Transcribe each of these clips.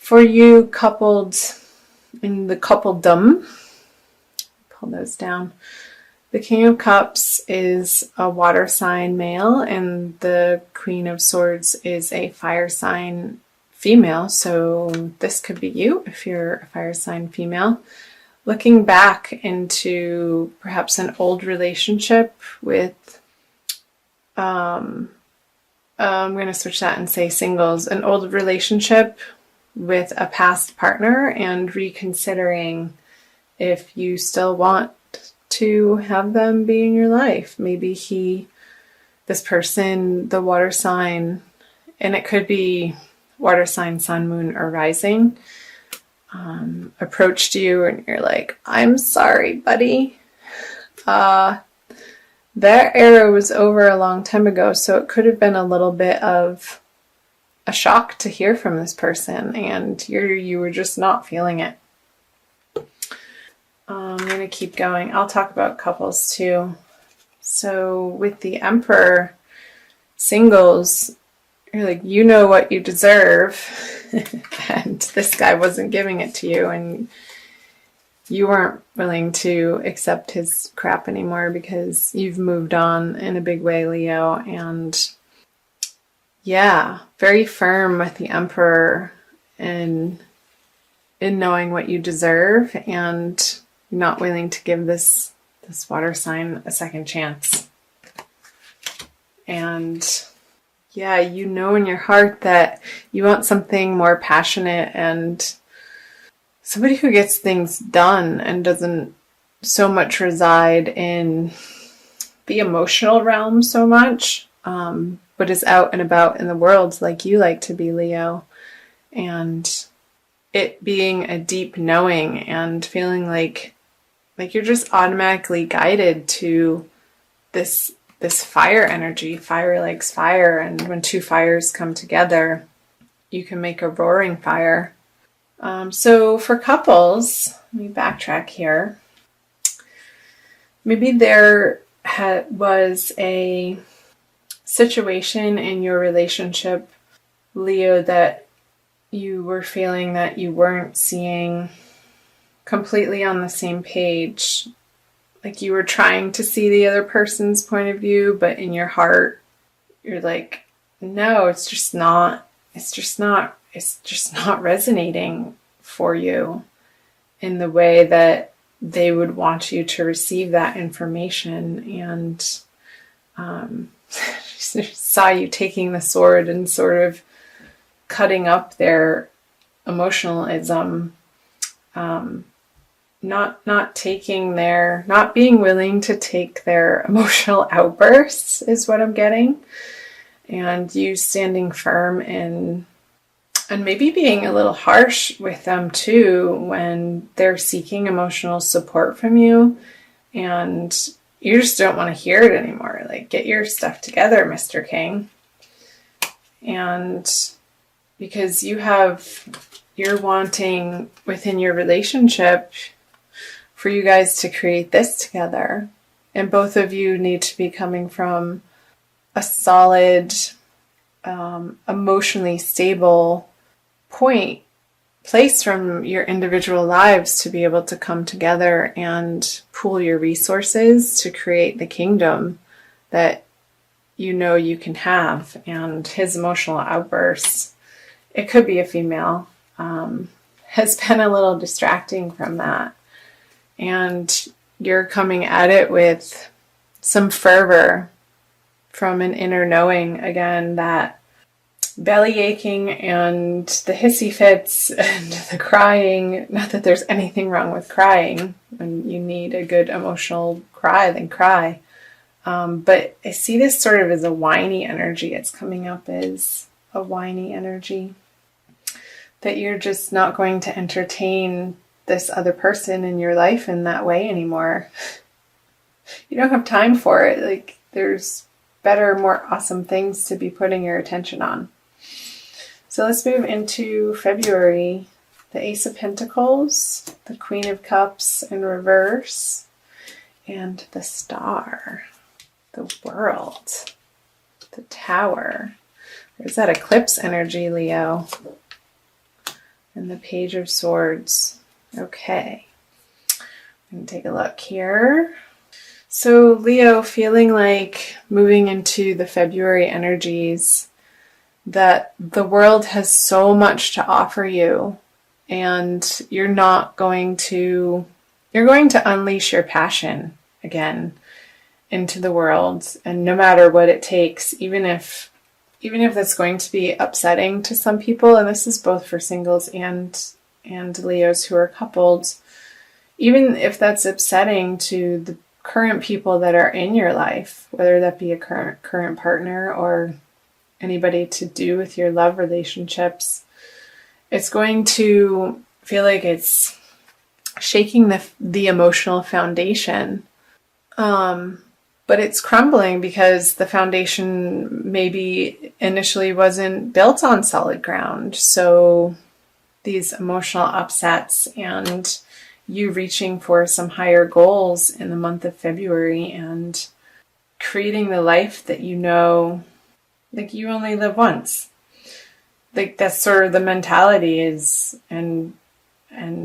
For you coupled in the coupledom, pull those down. The King of Cups is a water sign male, and the Queen of Swords is a fire sign female. So this could be you if you're a fire sign female. Looking back into perhaps an old relationship with, I'm going to switch that and say singles, an old relationship with a past partner and reconsidering if you still want to have them be in your life. Maybe this person, the water sign, and it could be water sign, sun, moon, or rising, approached you and you're like, I'm sorry, buddy. That era was over a long time ago, so it could have been a little bit of a shock to hear from this person, and you were just not feeling it. I'm going to keep going. I'll talk about couples too. So with the Emperor, singles, you're like, you know what you deserve, and this guy wasn't giving it to you, and you weren't willing to accept his crap anymore because you've moved on in a big way, Leo. And yeah, very firm with the Emperor in knowing what you deserve, and not willing to give this water sign a second chance. And yeah, you know in your heart that you want something more passionate and somebody who gets things done and doesn't so much reside in the emotional realm so much, but is out and about in the world like you like to be, Leo. And it being a deep knowing and feeling like you're just automatically guided to this fire energy. Fire likes fire, and when two fires come together, you can make a roaring fire. So for couples, let me backtrack here. Maybe there was a situation in your relationship, Leo, that you were feeling that you weren't seeing completely on the same page. Like you were trying to see the other person's point of view, but in your heart, you're like, no, it's just not resonating for you in the way that they would want you to receive that information. And saw you taking the sword and sort of cutting up their emotionalism, not being willing to take their emotional outbursts is what I'm getting. And you standing firm and maybe being a little harsh with them too when they're seeking emotional support from you and you just don't want to hear it anymore. Like, get your stuff together, Mr. King. And because you're wanting within your relationship for you guys to create this together. And both of you need to be coming from a solid, emotionally stable place from your individual lives to be able to come together and pool your resources to create the kingdom that you know you can have. And his emotional outbursts, it could be a female, has been a little distracting from that. And you're coming at it with some fervor from an inner knowing, again, that belly aching and the hissy fits and the crying, not that there's anything wrong with crying. When you need a good emotional cry, then cry. But I see this sort of as a whiny energy. It's coming up as a whiny energy. That you're just not going to entertain this other person in your life in that way anymore. You don't have time for it. Like, there's better, more awesome things to be putting your attention on. So let's move into February. The Ace of Pentacles, the Queen of Cups in reverse, and the Star, the World, the Tower. There's that eclipse energy, Leo. And and the Page of Swords. Okay. I'm going to take a look here. So Leo, feeling like moving into the February energies, that the world has so much to offer you, and you're going to unleash your passion again into the world, and no matter what it takes, even if that's going to be upsetting to some people, and this is both for singles and Leos who are coupled, even if that's upsetting to the current people that are in your life, whether that be a current partner or anybody to do with your love relationships, it's going to feel like it's shaking the emotional foundation. But it's crumbling because the foundation maybe initially wasn't built on solid ground. So these emotional upsets and you reaching for some higher goals in the month of February and creating the life that you know, like you only live once. Like that's sort of the mentality is, and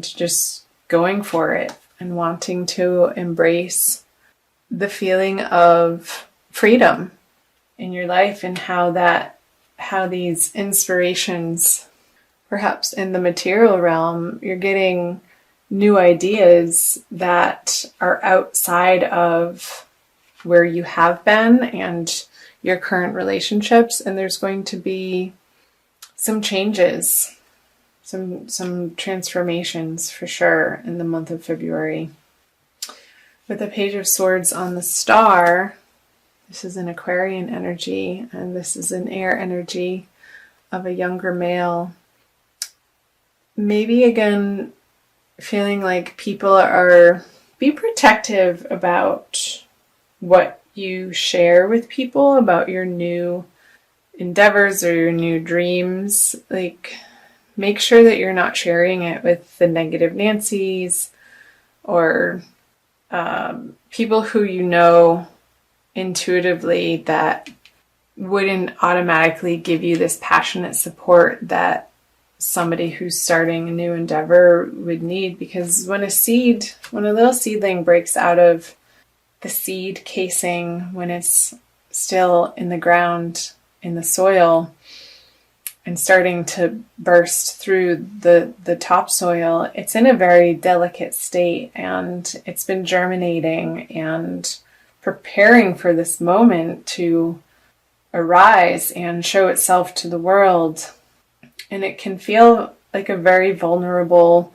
just going for it and wanting to embrace the feeling of freedom in your life, and how these inspirations, perhaps in the material realm, you're getting new ideas that are outside of where you have been and your current relationships, and there's going to be some changes, some transformations for sure in the month of February. With the Page of Swords on the star, this is an Aquarian energy, and this is an air energy of a younger male. Maybe again, feeling like people be protective about what you share with people, about your new endeavors or your new dreams. Like, make sure that you're not sharing it with the negative Nancys or people who you know intuitively that wouldn't automatically give you this passionate support that somebody who's starting a new endeavor would need. Because when a little seedling breaks out of the seed casing, when it's still in the ground, in the soil, and starting to burst through the topsoil, it's in a very delicate state, and it's been germinating and preparing for this moment to arise and show itself to the world. And it can feel like a very vulnerable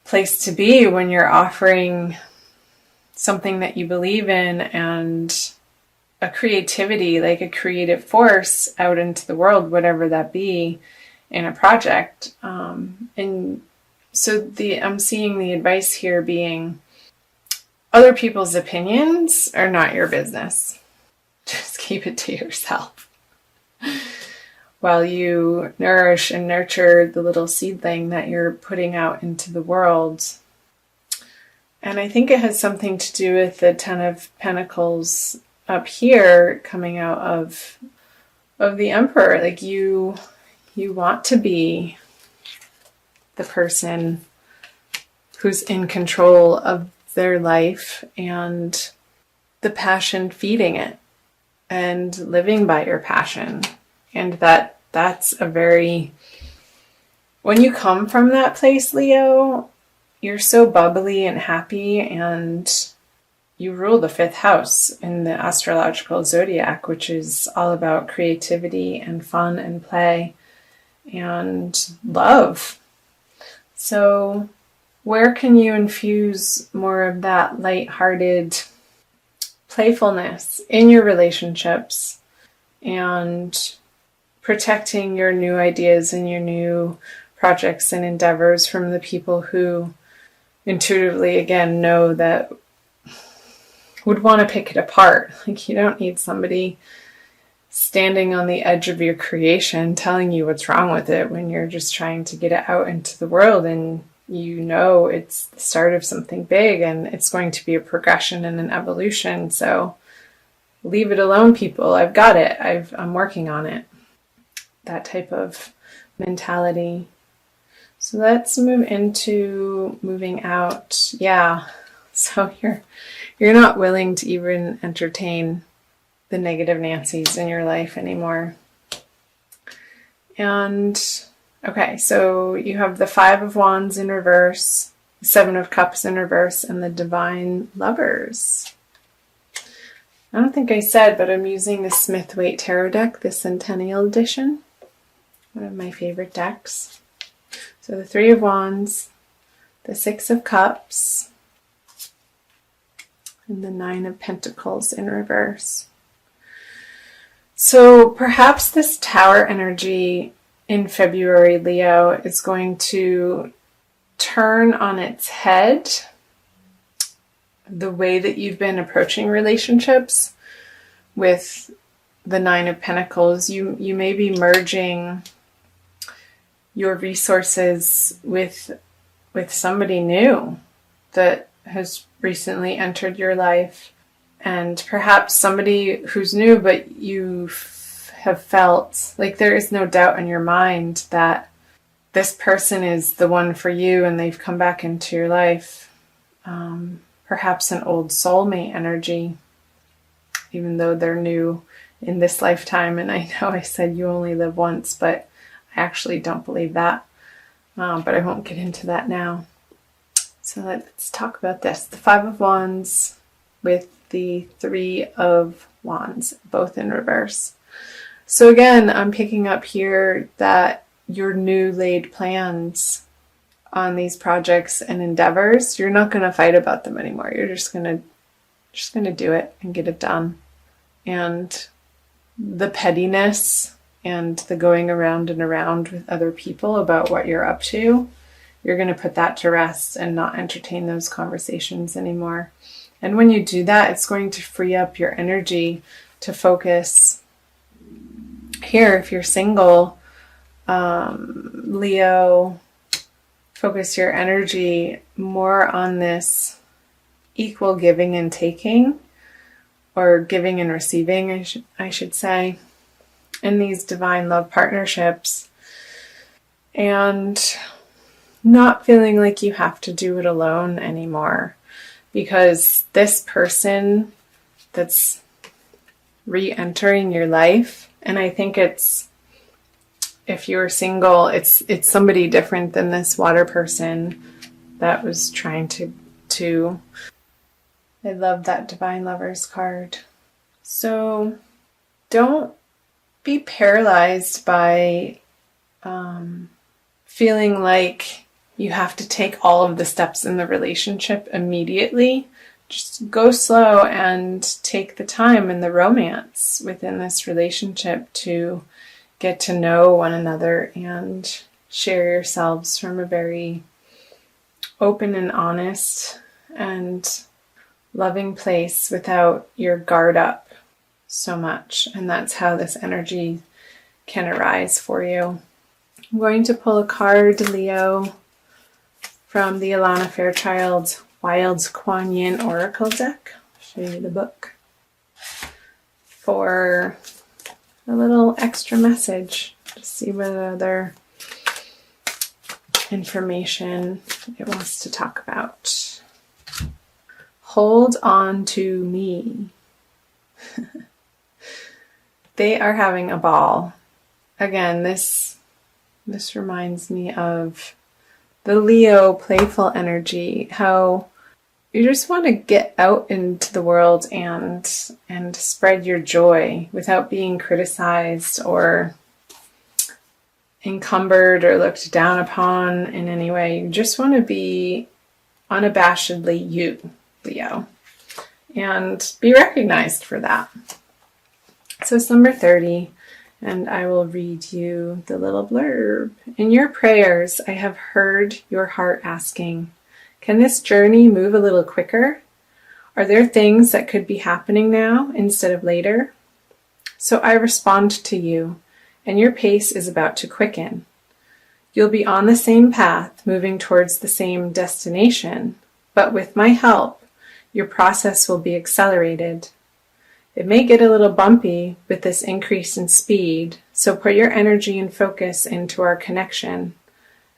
place to be when you're offering something that you believe in and a creativity, like a creative force out into the world, whatever that be, in a project. And so I'm seeing the advice here being, other people's opinions are not your business. Just keep it to yourself while you nourish and nurture the little seedling that you're putting out into the world. And I think it has something to do with the Ten of Pentacles up here coming out of the Emperor. Like you want to be the person who's in control of their life and the passion feeding it and living by your passion. And that's a very, when you come from that place, Leo, you're so bubbly and happy, and you rule the fifth house in the astrological zodiac, which is all about creativity and fun and play and love. So where can you infuse more of that lighthearted playfulness in your relationships and protecting your new ideas and your new projects and endeavors from the people who intuitively, again, know that would want to pick it apart? Like, you don't need somebody standing on the edge of your creation telling you what's wrong with it when you're just trying to get it out into the world, and you know it's the start of something big and it's going to be a progression and an evolution. So leave it alone, people. I've got it. I'm working on it. That type of mentality. So let's move into moving out. Yeah. So you're not willing to even entertain the negative Nancys in your life anymore. And okay, so you have the Five of Wands in reverse, the Seven of Cups in reverse, and the Divine Lovers. I don't think I said, but I'm using the Smith-Waite Tarot deck, the Centennial Edition. One of my favorite decks. So the Three of Wands, the Six of Cups, and the Nine of Pentacles in reverse. So perhaps this Tower energy in February, Leo, is going to turn on its head the way that you've been approaching relationships with the Nine of Pentacles. You may be merging your resources with somebody new that has recently entered your life, and perhaps somebody who's new, but you have felt like there is no doubt in your mind that this person is the one for you and they've come back into your life. Perhaps an old soulmate energy, even though they're new in this lifetime. And I know I said you only live once, but I actually don't believe that. But I won't get into that now. So let's talk about this. The Five of Wands with the Three of Wands, both in reverse. So again, I'm picking up here that your new laid plans on these projects and endeavors, you're not going to fight about them anymore. You're just going to do it and get it done. And the pettiness and the going around and around with other people about what you're up to, you're going to put that to rest and not entertain those conversations anymore. And when you do that, it's going to free up your energy to focus. Here, if you're single, Leo, focus your energy more on this equal giving and taking, or giving and receiving, I should say, in these divine love partnerships, and not feeling like you have to do it alone anymore, because this person that's re-entering your life, and I think it's, if you're single, it's somebody different than this water person that was trying to I love that Divine Lovers card. So don't be paralyzed by feeling like you have to take all of the steps in the relationship immediately. Just go slow and take the time and the romance within this relationship to get to know one another and share yourselves from a very open and honest and loving place without your guard up so much. And that's how this energy can arise for you. I'm going to pull a card, Leo, from the Alana Fairchild Wild Kuan Yin Oracle deck. I'll show you the book for a little extra message to see what other information it wants to talk about. Hold on to me. They are having a ball. Again, this reminds me of the Leo playful energy, how you just want to get out into the world and spread your joy without being criticized or encumbered or looked down upon in any way. You just want to be unabashedly you, Leo, and be recognized for that. So it's number 30, and I will read you the little blurb. In your prayers, I have heard your heart asking, can this journey move a little quicker? Are there things that could be happening now instead of later? So I respond to you, and your pace is about to quicken. You'll be on the same path, moving towards the same destination, but with my help, your process will be accelerated. It may get a little bumpy with this increase in speed, so put your energy and focus into our connection.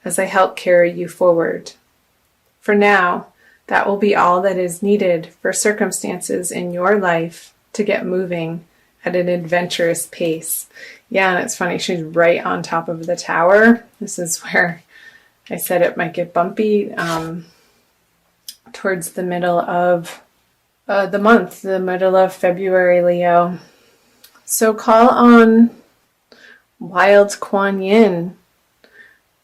as I help carry you forward. For now, that will be all that is needed for circumstances in your life to get moving at an adventurous pace. Yeah, and it's funny, she's right on top of the tower. This is where I said it might get bumpy towards the middle of the month, the middle of February, Leo. So call on Wild Kuan Yin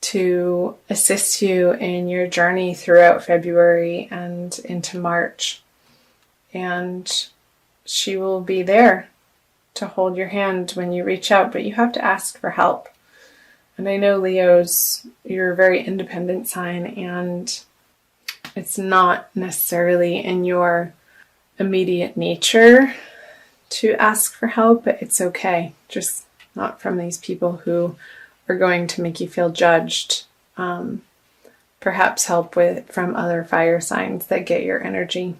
to assist you in your journey throughout February and into March. And she will be there to hold your hand when you reach out, but you have to ask for help. And I know, Leos, you're a very independent sign, and it's not necessarily in your immediate nature to ask for help, but it's okay. Just not from these people who are going to make you feel judged. Perhaps help from other fire signs that get your energy.